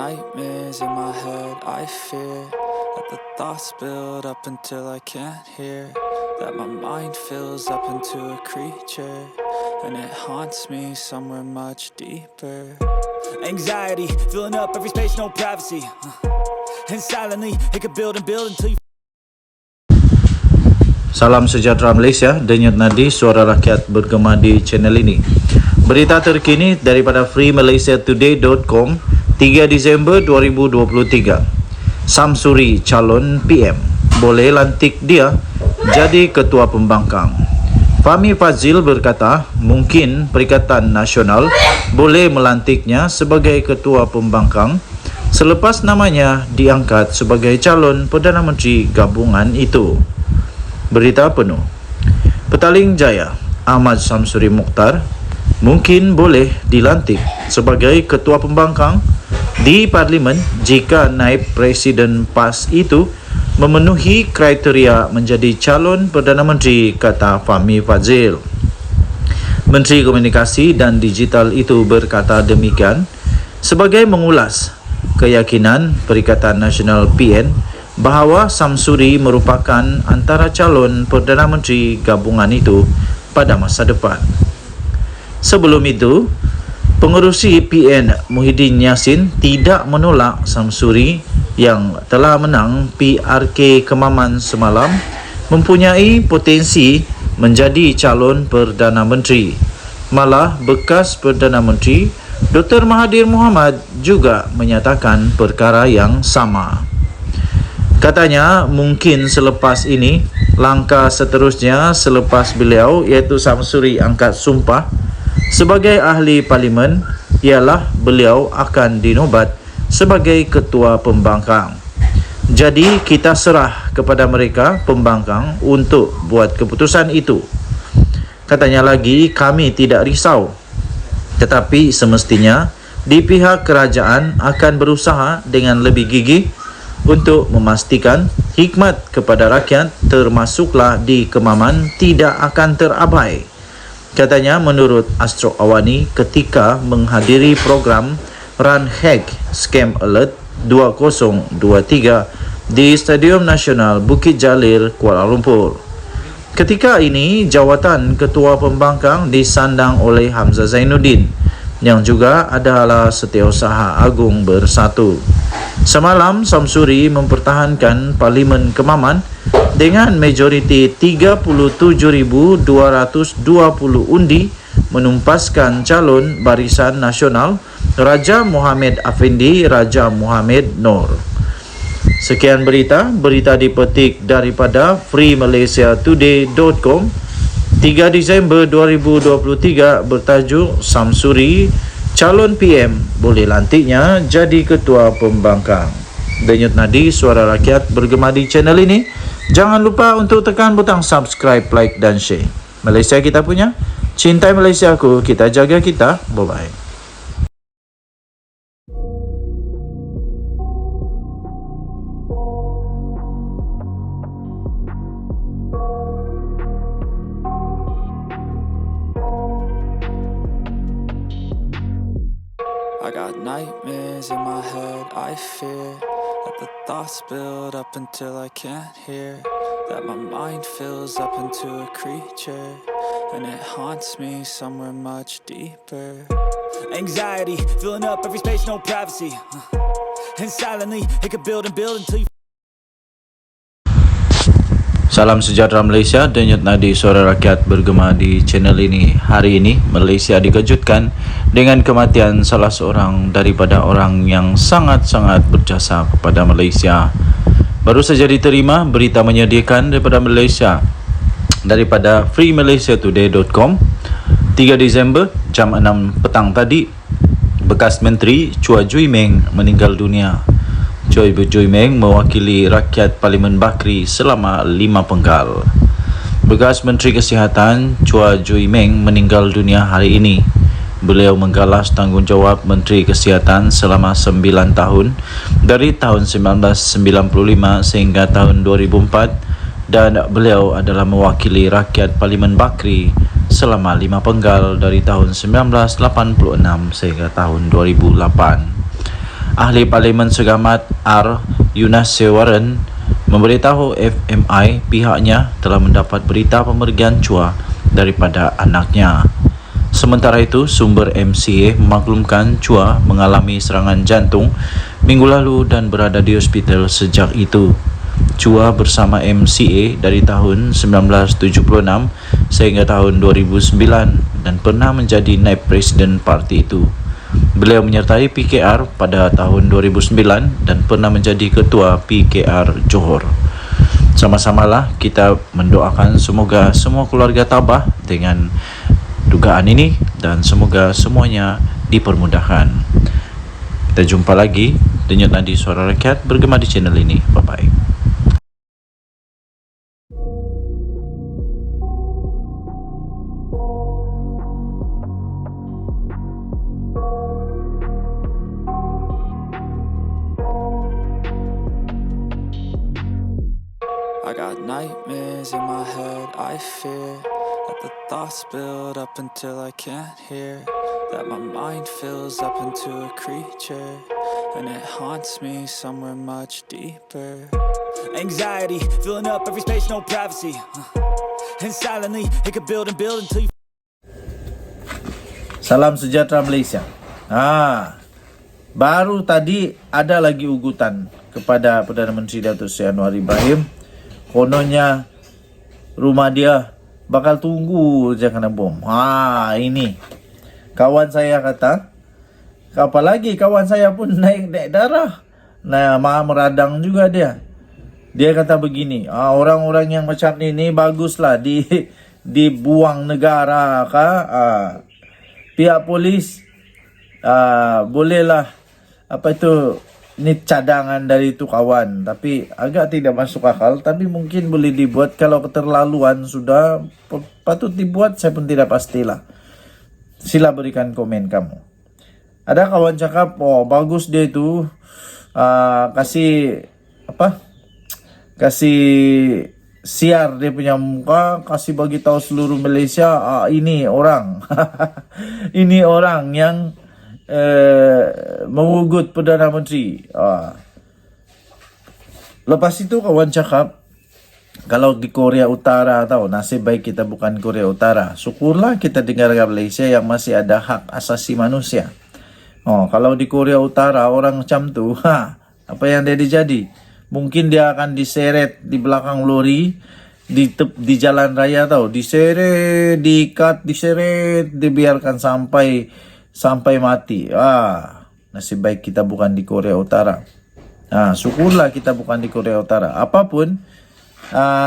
nightmares in my head, I fear that the thoughts build up until I can't hear, that my mind fills up into a creature, and it haunts me somewhere much deeper. Anxiety, filling up every space, no privacy, and silently, it could build and build until you... Salam sejahtera Malaysia, denyut nadi suara rakyat bergema di channel ini. Berita terkini daripada freemalaysiatoday.com 3 Disember 2023. Samsuri calon PM, boleh lantik dia jadi ketua pembangkang. Fahmi Fadzil berkata mungkin Perikatan Nasional boleh melantiknya sebagai ketua pembangkang selepas namanya diangkat sebagai calon Perdana Menteri gabungan itu. Berita penuh. Petaling Jaya Ahmad Samsuri Mokhtar mungkin boleh dilantik sebagai ketua pembangkang di Parlimen jika naib Presiden PAS itu memenuhi kriteria menjadi calon Perdana Menteri, kata Fahmi Fadzil. Menteri Komunikasi dan Digital itu berkata demikian sebagai mengulas keyakinan Perikatan Nasional PN bahawa Samsuri merupakan antara calon Perdana Menteri gabungan itu pada masa depan. Sebelum itu, pengerusi PN Muhyiddin Yassin tidak menolak Samsuri yang telah menang PRK Kemaman semalam mempunyai potensi menjadi calon Perdana Menteri. Malah bekas Perdana Menteri Dr. Mahathir Mohamad juga menyatakan perkara yang sama. Katanya mungkin selepas ini langkah seterusnya selepas beliau iaitu Samsuri angkat sumpah sebagai ahli parlimen ialah beliau akan dinobat sebagai ketua pembangkang. Jadi kita serah kepada mereka pembangkang untuk buat keputusan itu. Katanya lagi kami tidak risau, tetapi semestinya di pihak kerajaan akan berusaha dengan lebih gigih untuk memastikan hikmat kepada rakyat termasuklah di Kemaman tidak akan terabai. Katanya menurut Astro Awani ketika menghadiri program Run Hack Scam Alert 2023 di Stadium Nasional Bukit Jalil, Kuala Lumpur. Ketika ini jawatan Ketua Pembangkang disandang oleh Hamzah Zainuddin yang juga adalah Setiausaha Agung Bersatu. Semalam Samsuri mempertahankan Parlimen Kemaman dengan majoriti 37,220 undi menumpaskan calon Barisan Nasional Raja Mohamed Afendi Raja Mohamed Noor. Sekian berita dipetik daripada freemalaysiatoday.com 3 Disember 2023 bertajuk Samsuri calon PM boleh lantiknya jadi ketua pembangkang. Denyut nadi suara rakyat bergema di channel ini. Jangan lupa untuk tekan butang subscribe, like dan share. Malaysia kita punya, cintai Malaysia aku, kita jaga kita. Bye bye. I got nightmares in my head, I fear that the thoughts build up until I can't hear, that my mind fills up into a creature, and it haunts me somewhere much deeper. Anxiety, filling up every space, no privacy, and silently, it could build and build until you... Salam sejahtera Malaysia, denyut nadi suara rakyat bergema di channel ini. Hari ini Malaysia dikejutkan dengan kematian salah seorang daripada orang yang sangat-sangat berjasa kepada Malaysia. Baru saja diterima berita menyedihkan daripada Malaysia daripada freemalaysiatoday.com 3 Disember jam 6 petang tadi. Bekas Menteri Chua Jui Meng meninggal dunia. Chua Jui Meng mewakili rakyat Parlimen Bakri selama 5 penggal. Bekas Menteri Kesihatan Chua Jui Meng meninggal dunia hari ini. Beliau menggalas tanggungjawab Menteri Kesihatan selama 9 tahun dari tahun 1995 sehingga tahun 2004 dan beliau adalah mewakili rakyat Parlimen Bakri selama 5 penggal dari tahun 1986 sehingga tahun 2008. Ahli Parlimen Segamat R. Yunas Sewaren memberitahu FMI pihaknya telah mendapat berita pemergian Chua daripada anaknya. Sementara itu, sumber MCA memaklumkan Chua mengalami serangan jantung minggu lalu dan berada di hospital sejak itu. Chua bersama MCA dari tahun 1976 sehingga tahun 2009 dan pernah menjadi naib presiden parti itu. Beliau menyertai PKR pada tahun 2009 dan pernah menjadi ketua PKR Johor. Sama-samalah kita mendoakan semoga semua keluarga tabah dengan dugaan ini dan semoga semuanya dipermudahkan. Kita jumpa lagi Denyut Nadi Suara Rakyat bergema di channel ini. Bye-bye. I got nightmares in my head, I fear that the thoughts build up until I can't hear, that my mind fills up into a creature, and it haunts me somewhere much deeper. Anxiety, filling up every space, no privacy. And silently, it could build and build until you... Salam sejahtera Malaysia. Baru tadi ada lagi ugutan kepada Perdana Menteri Datuk Seri Anwar Ibrahim. Kononnya rumah dia bakal tunggu je kena bom. Ini kawan saya kata, apalagi kawan saya pun naik darah. Meradang juga dia. Dia kata begini, orang-orang yang macam ni baguslah dibuang negara kah? Pihak polis bolehlah ni cadangan dari itu kawan, tapi agak tidak masuk akal, tapi mungkin boleh dibuat. Kalau keterlaluan sudah patut dibuat, saya pun tidak pastilah. Sila berikan komen kamu. Ada kawan cakap, bagus dia itu kasih siar dia punya muka, kasih bagi tahu seluruh Malaysia, ini orang ini orang yang mengugut Perdana Menteri. Lepas itu kawan cakap, kalau di Korea Utara tahu, nasib baik kita bukan Korea Utara. Syukurlah kita di negara Malaysia yang masih ada hak asasi manusia. Kalau di Korea Utara orang macam tu, apa yang dia jadi? Mungkin dia akan diseret di belakang lori di jalan raya tahu, diseret, diikat, diseret, dibiarkan sampai mati. Nasib baik kita bukan di Korea Utara. Syukurlah kita bukan di Korea Utara. Apapun,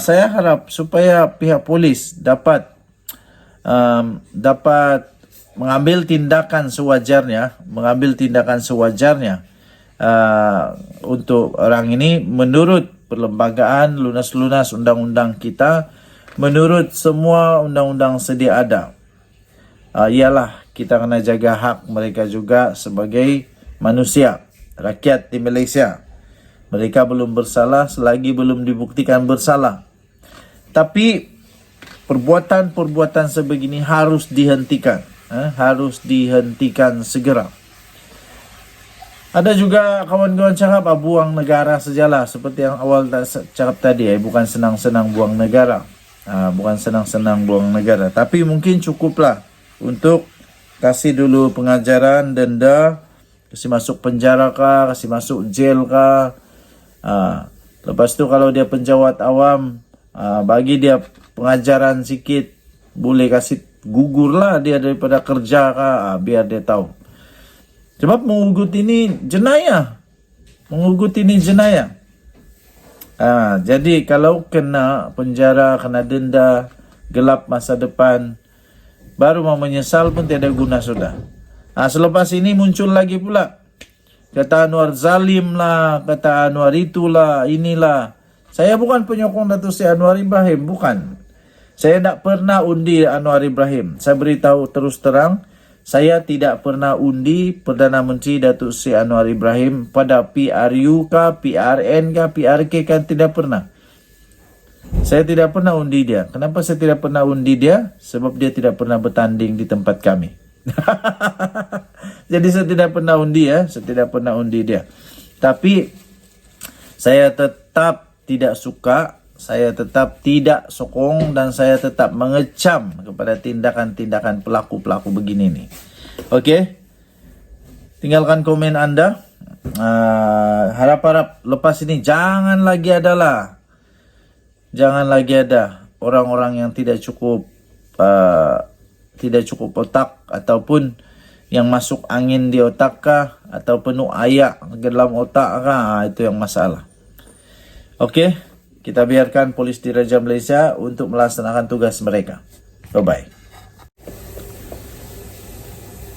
saya harap supaya pihak polis dapat mengambil tindakan sewajarnya, untuk orang ini menurut perlembagaan lunas-lunas undang-undang kita, menurut semua undang-undang sedia ada. Ialah kita kena jaga hak mereka juga sebagai manusia, rakyat di Malaysia. Mereka belum bersalah selagi belum dibuktikan bersalah. Tapi perbuatan-perbuatan sebegini harus dihentikan. Harus dihentikan segera. Ada juga kawan-kawan cakap buang negara sajalah. Seperti yang awal cakap tadi, bukan senang-senang buang negara. Bukan senang-senang buang negara. Tapi mungkin cukuplah untuk kasih dulu pengajaran, denda, kasih masuk penjara kah, kasih masuk jail kah. Lepas tu kalau dia penjawat awam, bagi dia pengajaran sikit, boleh kasih gugurlah dia daripada kerja kah, biar dia tahu. Sebab mengugut ini jenayah. Jadi kalau kena penjara, kena denda, gelap masa depan, baru mau menyesal pun tiada guna sudah. Selepas ini muncul lagi pula. Kata Anwar zalim lah, kata Anwar itulah, inilah. Saya bukan penyokong Datuk Seri Anwar Ibrahim, bukan. Saya tak pernah undi Anwar Ibrahim. Saya beritahu terus terang, saya tidak pernah undi Perdana Menteri Datuk Seri Anwar Ibrahim pada PRU kah, PRN kah, PRK kan, tidak pernah. Saya tidak pernah undi dia. Kenapa saya tidak pernah undi dia? Sebab dia tidak pernah bertanding di tempat kami. Jadi saya tidak pernah undi ya, saya tidak pernah undi dia. Tapi saya tetap tidak suka, saya tetap tidak sokong, dan saya tetap mengecam kepada tindakan-tindakan pelaku-pelaku begini nih. Oke? Tinggalkan komen Anda. Harap-harap lepas ini jangan lagi ada orang-orang yang tidak cukup otak, ataupun yang masuk angin di otak kah, atau penuh ayak ke dalam otak kah, itu yang masalah. Oke, kita biarkan polis Diraja Malaysia untuk melaksanakan tugas mereka. Bye-bye.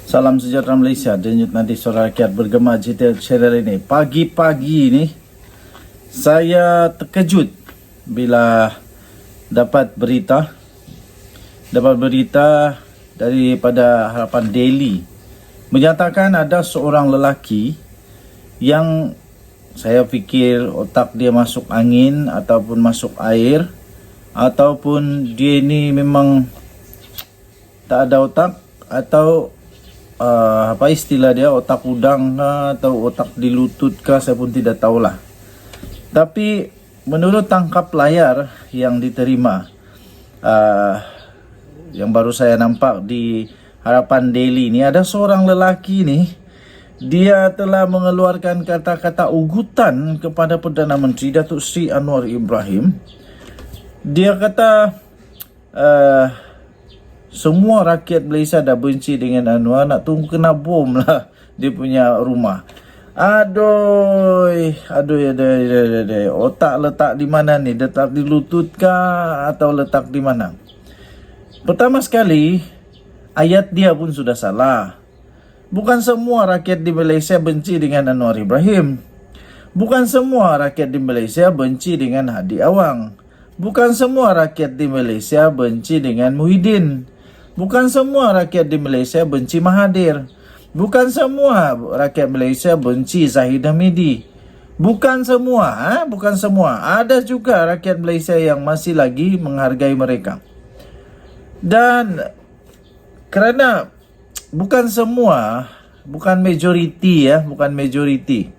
Salam sejahtera Malaysia. Denyut nadi suara rakyat bergema GTL channel ini. Pagi-pagi ini saya terkejut bila dapat berita daripada Harapan Daily menyatakan ada seorang lelaki yang saya fikir otak dia masuk angin ataupun masuk air, ataupun dia ini memang tak ada otak, atau apa istilah dia, otak udang kah, atau otak di lutut kah, saya pun tidak tahulah. Tapi menurut tangkap layar yang diterima, yang baru saya nampak di Harapan Daily ini, ada seorang lelaki nih, dia telah mengeluarkan kata-kata ugutan kepada Perdana Menteri Datuk Seri Anwar Ibrahim. Dia kata semua rakyat Malaysia dah benci dengan Anwar, nak tunggu kena bom lah dia punya rumah. Aduh. Otak letak di mana ni? Letak di lutut kah atau letak di mana? Pertama sekali, ayat dia pun sudah salah. Bukan semua rakyat di Malaysia benci dengan Anwar Ibrahim. Bukan semua rakyat di Malaysia benci dengan Hadi Awang. Bukan semua rakyat di Malaysia benci dengan Muhyiddin. Bukan semua rakyat di Malaysia benci Mahathir. Bukan semua rakyat Malaysia benci Zahid Hamidi. Bukan semua. Ada juga rakyat Malaysia yang masih lagi menghargai mereka. Dan kerana bukan semua, bukan majoriti ya, bukan majoriti.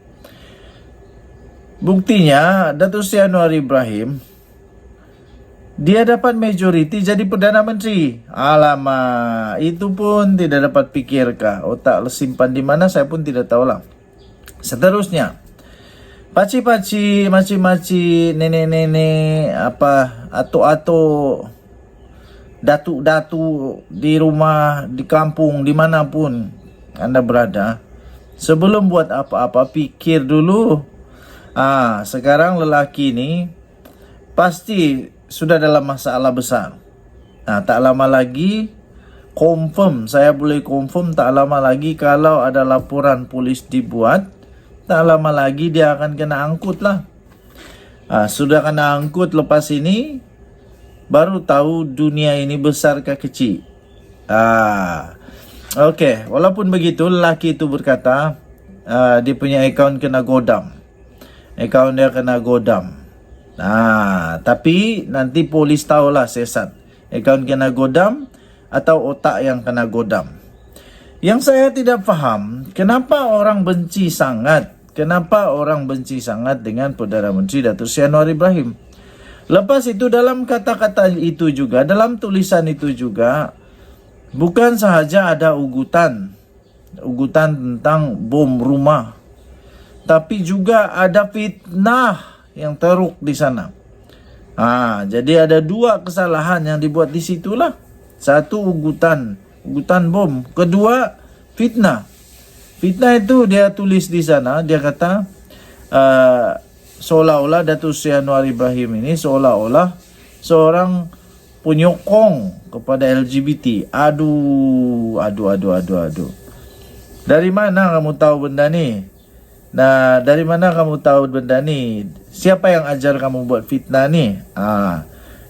Buktinya Datuk Seri Anwar Ibrahim, dia dapat majoriti jadi Perdana Menteri. Alamak, itu pun tidak dapat fikirkah? Otak simpan di mana saya pun tidak tahulah. Seterusnya, paci-paci, maci-maci, nenek-nenek, atuk-atuk, datuk-datuk di rumah, di kampung, dimanapun anda berada, sebelum buat apa-apa pikir dulu. Sekarang lelaki ini pasti sudah dalam masalah besar. Tak lama lagi, saya boleh confirm tak lama lagi kalau ada laporan polis dibuat, tak lama lagi dia akan kena angkut lah. Sudah kena angkut lepas ini, baru tahu dunia ini besar ke kecil. Okey, walaupun begitu, lelaki itu berkata dia punya akaun kena godam. Akaun dia kena godam. Tapi nanti polis tahulah sesat. Akaun kena godam atau otak yang kena godam. Yang saya tidak faham, kenapa orang benci sangat dengan Perdana Menteri Datuk Seri Anwar Ibrahim. Lepas itu dalam kata-kata itu juga, dalam tulisan itu juga, bukan sahaja ada ugutan tentang bom rumah, tapi juga ada fitnah yang teruk di sana. Jadi ada dua kesalahan yang dibuat di situlah. Satu ugutan bom, kedua fitnah. Fitnah itu dia tulis di sana, dia kata seolah-olah Datuk Seri Anwar Ibrahim ini seolah-olah seorang penyokong kepada LGBT. Aduh. Dari mana kamu tahu benda ni? Dari mana kamu tahu benda ni? Siapa yang ajar kamu buat fitnah ni?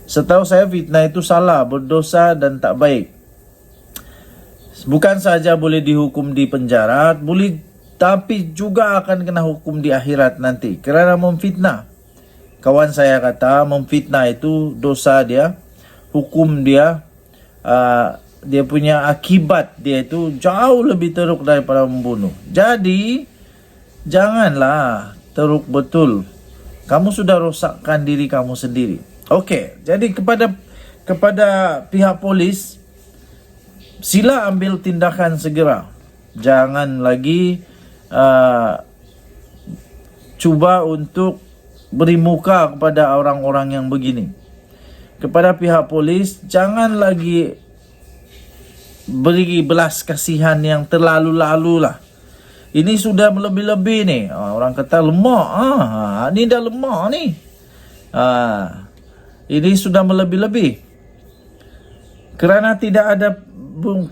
Setahu saya fitnah itu salah, berdosa dan tak baik. Bukan saja boleh dihukum di penjara, tapi juga akan kena hukum di akhirat nanti kerana memfitnah. Kawan saya kata memfitnah itu dosa dia, hukum dia dia punya akibat dia itu jauh lebih teruk daripada membunuh. Jadi janganlah teruk betul. Kamu sudah rosakkan diri kamu sendiri. Okey, jadi kepada pihak polis, sila ambil tindakan segera. Jangan lagi cuba untuk beri muka kepada orang-orang yang begini. Kepada pihak polis, jangan lagi beri belas kasihan yang terlalu-lalu lah. Ini sudah lebih-lebih ni. Orang kata lemak. Ni dah lemak ni. Ini sudah melebih-lebih. Kerana tidak ada,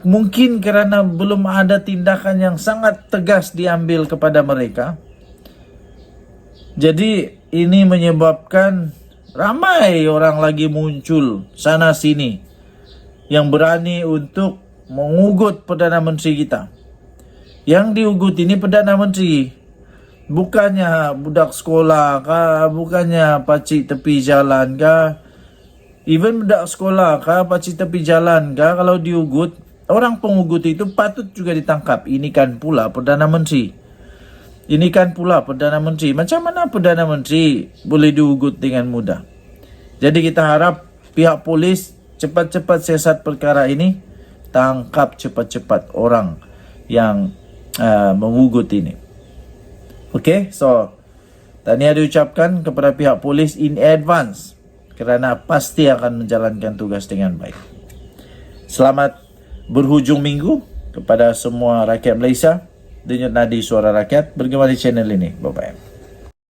mungkin kerana belum ada tindakan yang sangat tegas diambil kepada mereka. Jadi ini menyebabkan ramai orang lagi muncul sana sini yang berani untuk mengugut Perdana Menteri kita. Yang diugut ini Perdana Menteri, bukannya budak sekolah kah, bukannya pakcik tepi jalan kah. Even budak sekolah kah, pakcik tepi jalan kah, kalau diugut, orang pengugut itu patut juga ditangkap. Ini kan pula Perdana Menteri. Ini kan pula Perdana Menteri. Macam mana Perdana Menteri boleh diugut dengan mudah? Jadi kita harap pihak polis cepat-cepat siasat perkara ini, tangkap cepat-cepat orang yang mengugut ini. Okey, so tahniah diucapkan kepada pihak polis in advance kerana pasti akan menjalankan tugas dengan baik. Selamat berhujung minggu kepada semua rakyat Malaysia. Denyut nadi suara rakyat bergema di channel ini. Bye-bye.